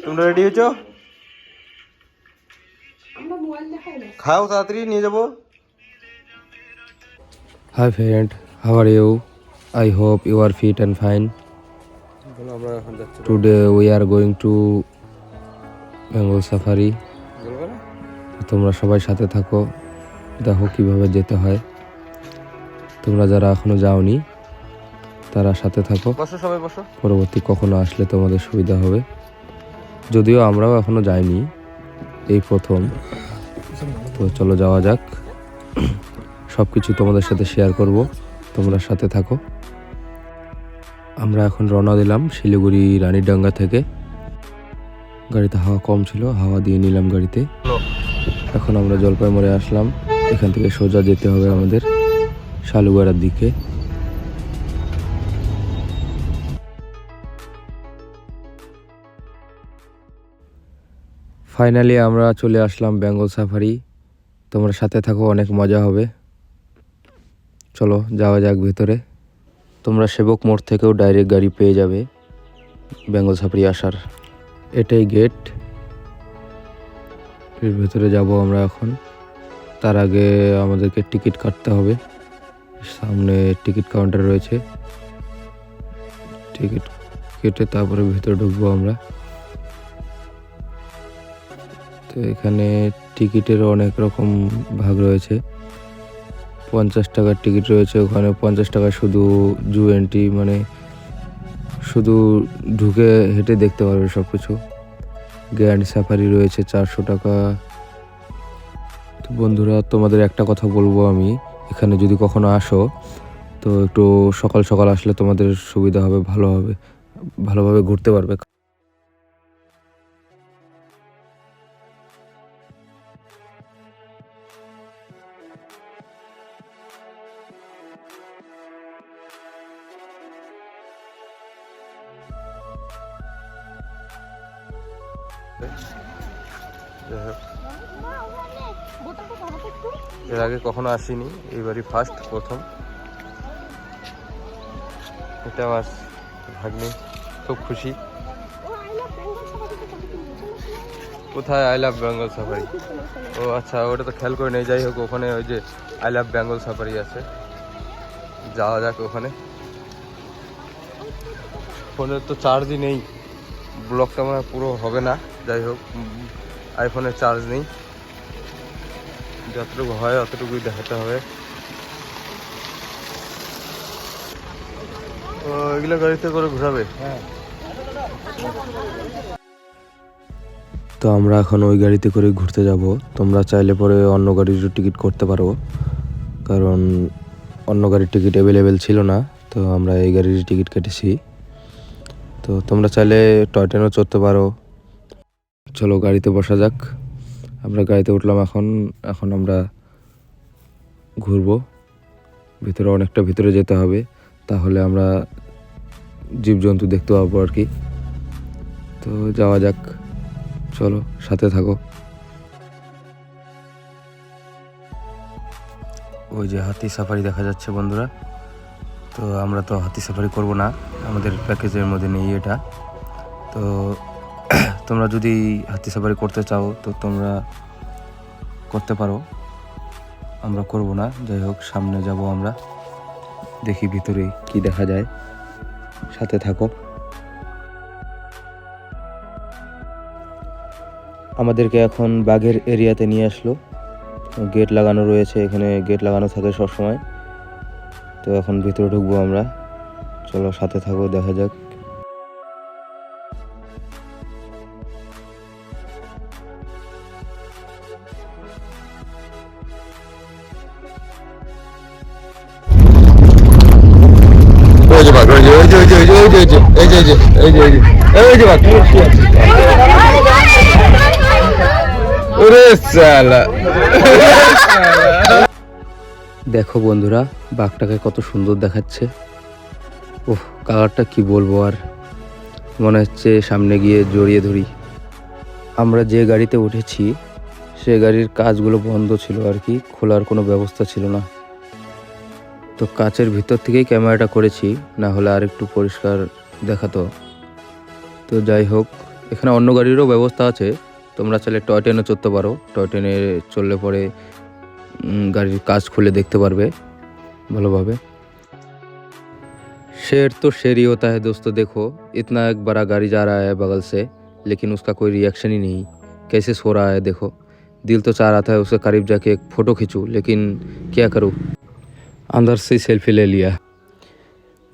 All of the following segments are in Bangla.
তোমরা রেডি হয়েছো? খাও তাড়াতাড়ি নিয়ে যাবো। Hi friend, how are you? I hope you are fit and fine. আমরা এখন যাচ্ছি। Today we are going to Bengal Safari. বলবো না? তোমরা সবাই সাথে থাকো, দেখো কিভাবে যেতে হয়। তোমরা যারা এখনো যাওনি তারা সাথে থাকো, বসো সবাই বসো। পরবর্তী কখনো আসলে তোমাদের সুবিধা হবে। যদিও আমরাও এখনো যাইনি, এই প্রথম। তো চলো যাওয়া যাক, সব কিছু তোমাদের সাথে শেয়ার করব, তোমরা সাথে থাকো। আমরা এখন রওনা দিলাম শিলিগুড়ি রানীডাঙ্গা থেকে। গাড়িতে হাওয়া কম ছিল, হাওয়া দিয়ে নিলাম গাড়িতে। এখন আমরা জলপাইগুড়ি আসলাম, এখান থেকে সোজা যেতে হবে আমাদের শালুগাড়ার দিকে। ফাইনালি আমরা চলে আসলাম বেঙ্গল সাফারি। তোমরা সাথে থাকো, অনেক মজা হবে। চলো যাওয়া যাক ভেতরে। তোমরা সেবক মোড় থেকেও ডাইরেক্ট গাড়ি পেয়ে যাবে বেঙ্গল সাফারি আসার। এটাই গেট, এর ভেতরে যাব আমরা এখন। তার আগে আমাদেরকে টিকিট কাটতে হবে। সামনে টিকিট কাউন্টার রয়েছে, টিকিট কেটে তারপরে ভেতরে ঢুকবো আমরা। তো এখানে টিকিটেরও অনেক রকম ভাগ রয়েছে। 50 টাকার টিকিট রয়েছে, ওখানে 50 টাকা শুধু জু এন্ট্রি, মানে শুধু ঢুকে হেঁটে দেখতে পারবে সব কিছু। গ্র্যান্ড সাফারি রয়েছে 400 টাকা। তো বন্ধুরা, তোমাদের একটা কথা বলবো আমি, এখানে যদি কখনো আসো তো একটু সকাল সকাল আসলে তোমাদের সুবিধা হবে, ভালো হবে, ভালোভাবে ঘুরতে পারবে। এর আগে কখনো আসিনি, এইবারই ফার্স্ট প্রথম। এটা আমার ভাগ্নি, খুব খুশি। কোথায়? I love Bengal Safari. ও আচ্ছা, ওটা তো খেয়াল করে নেই। যাই হোক, ওখানে ওই যে আই লাভ বেঙ্গল সাফারি আছে, যাওয়া যাক ওখানে। ফোনের তো চার্জই নেই, ব্লগটা মনে হয় পুরো হবে না। যাই হোক, আইফোনের চার্জ নেই, যতটুকু হয় অতটুকুই দেখাতে হবে। ও এগুলো গাড়িতে করে ঘোরাবে? হ্যাঁ। তো আমরা এখন ওই গাড়িতে করে ঘুরতে যাব। তোমরা চাইলে পরে অন্য গাড়ির টিকিট করতে পারো, কারণ অন্য গাড়ির টিকিট অ্যাভেলেবেল ছিল না, তো আমরা এই গাড়ির টিকিট কেটেছি। তো তোমরা চাইলে টয় ট্রেনও চড়তে পারো। চলো গাড়িতে বসা যাক। আমরা গাড়িতে উঠলাম এখন। এখন আমরা ঘুরবো, ভিতরে অনেকটা ভিতরে যেতে হবে, তাহলে আমরা জীবজন্তু দেখতে পাবো আর কি। তো যাওয়া যাক, চলো সাথে থাকো। ওই যে হাতি সাফারি দেখা যাচ্ছে বন্ধুরা। তো আমরা তো হাতি সাফারি করব না, আমাদের প্যাকেজের মধ্যে নেই এটা। তো তোমরা যদি হাতি সাফারি করতে চাও তো তোমরা করতে পারো, আমরা করব না। যাই হোক, সামনে যাব আমরা, দেখি ভিতরে কি দেখা যায়, সাথে থাকো। আমাদেরকে এখন বাঘের এরিয়াতে নিয়ে আসলো। গেট লাগানো রয়েছে, এখানে গেট লাগানো থাকে সবসময়। তো এখন ভিতরে ঢুকবো আমরা, চলো সাথে থাকো, দেখা যাক। দেখো বন্ধুরা, বাঘটাকে কত সুন্দর দেখাচ্ছে। ওহ, কালারটা কি বলবো আর, মনে হচ্ছে সামনে গিয়ে জড়িয়ে ধরি। আমরা যে গাড়িতে উঠেছি সে গাড়ির কাঁচগুলো বন্ধ ছিল আর কি, খোলার কোনো ব্যবস্থা ছিল না। তো কাচের ভিতর থেকেই ক্যামেরাটা করেছি, না হলে আর একটু পরিষ্কার দেখাতো। তো যাই হোক, এখানে অন্য গাড়িরও ব্যবস্থা আছে, তোমরা চাইলে টয় ট্রেনে চড়তে পারো। টয় ট্রেনে চললে পরে গাড়ির কাজ খুলে দেখতে পারবে ভালোভাবে। शेर तो शेर ही होता है दोस्तों। देखो इतना एक बड़ा गाड़ी जा रहा है बगल से, लेकिन उसका कोई रिएक्शन ही नहीं, कैसे सो रहा है देखो। दिल तो चाह रहा था उसके करीब जाके एक फ़ोटो खींचूं, लेकिन क्या करूं, अंदर से सेल्फी ले लिया।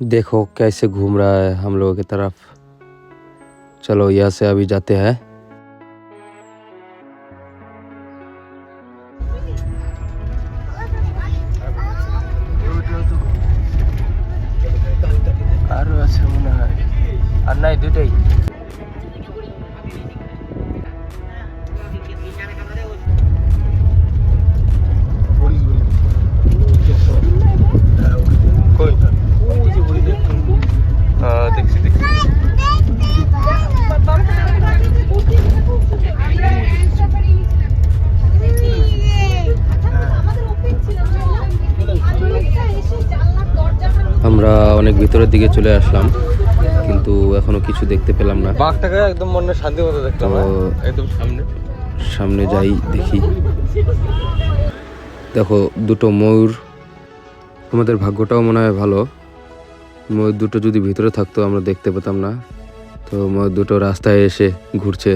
देखो कैसे घूम रहा है हम लोगों की तरफ। चलो यहाँ से अभी जाते हैं। আরো আছে মনে হয়, আর নাই দুটাই। কই? দেখছি দেখছি। আমরা অনেক ভিতরের দিকে চলে আসলাম, কিন্তু এখনো কিছু দেখতে পেলাম না। বাঘটাকে একদম মনে শান্তি মতো দেখলাম, তো একদম সামনে। সামনে যাই দেখি। দেখো দুটো ময়ূর, আমাদের ভাগ্যটাও মনে হয় ভালো, ময়ূর দুটো যদি ভিতরে থাকতো আমরা দেখতে পেতাম না। তো ময়ূর দুটো রাস্তায় এসে ঘুরছে,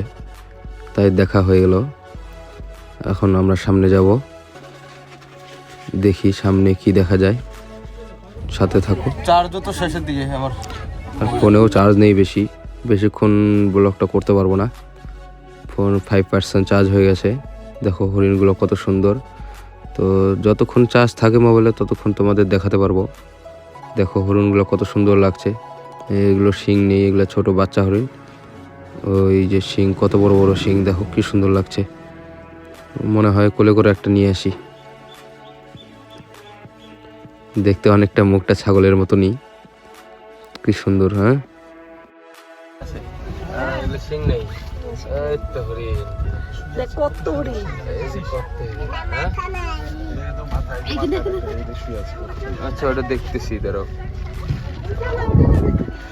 তাই দেখা হয়ে গেল। এখন আমরা সামনে যাব, দেখি সামনে কি দেখা যায়, সাথে থাকো। চার্জও তো শেষের দিকে আমার, আর ফোনেও চার্জ নেই বেশিক্ষণ ব্লগটা করতে পারবো না। ফোন 5% চার্জ হয়ে গেছে। দেখো হরিণগুলো কত সুন্দর। তো যতক্ষণ চার্জ থাকে মোবাইলে ততক্ষণ তোমাদের দেখাতে পারবো। দেখো হরিণগুলো কত সুন্দর লাগছে। এগুলো শিং নেই, এগুলো ছোট বাচ্চা হরিণ। ওই যে শিং, কত বড় বড় শিং, দেখো কি সুন্দর লাগছে। মনে হয় কোলে করে একটা নিয়ে আসি। দেখতে অনেকটা মুখটা ছাগলের মতনই, কি সুন্দর। হ্যাঁ এগুলো সিং নেই। এই তো হরিণ, কত হরিণ। এই যে কত হরিণ, হ্যাঁ? আচ্ছা ওটা দেখতেছি, দাঁড়াও।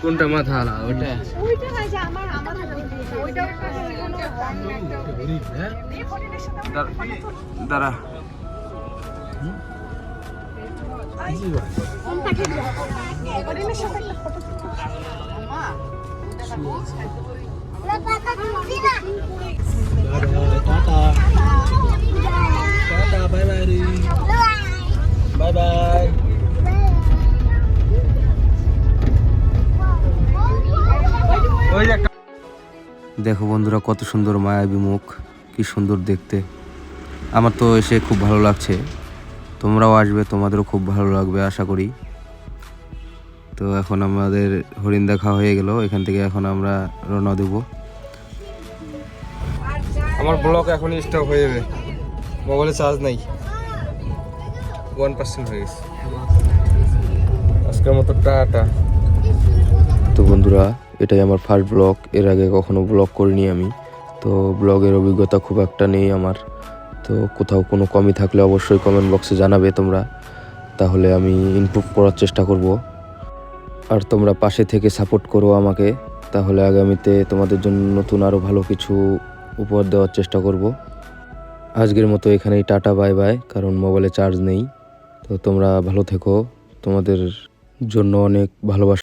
কোনটা মাথা আলা? ওটা ওইটা না, যে আমার ওইটা দাঁড়া। হরিণের সাথে একটা ফটো। Bye bye. দেখো বন্ধুরা কত সুন্দর মায়াবী মুখ, কি সুন্দর দেখতে। আমার তো এসে খুব ভালো লাগছে, তোমরাও আসবে, তোমাদেরও খুব ভালো লাগবে আশা করি। তো এখন আমাদের হরিণ দেখা হয়ে গেল, এখান থেকে এখন আমরা রওনা দেব। আমার ব্লগ এখনই স্টপ হয়ে যাবে, মোবাইলে চার্জ নাই, 1% হয়ে গেছে। আজকের মতো টাটা। তো বন্ধুরা এটাই আমার ফার্স্ট ব্লগ, এর আগে কখনো ব্লগ করিনি আমি। তো ব্লগের অভিজ্ঞতা খুব একটা নেই আমার। তো কোথাও কোনো কমি থাকলে অবশ্যই কমেন্ট বক্সে জানাবে তোমরা, তাহলে আমি ইমপ্রুভ করার চেষ্টা করব। আর তোমরা পাশে থেকে সাপোর্ট করো আমাকে, তাহলে আগামীতে তোমাদের জন্য নতুন আরও ভালো কিছু উপহার দেওয়ার চেষ্টা করব। আজকের মতো এখানেই টাটা বাই বাই, কারণ মোবাইলে চার্জ নেই। তো তোমরা ভালো থেকো, তোমাদের জন্য অনেক ভালোবাসা।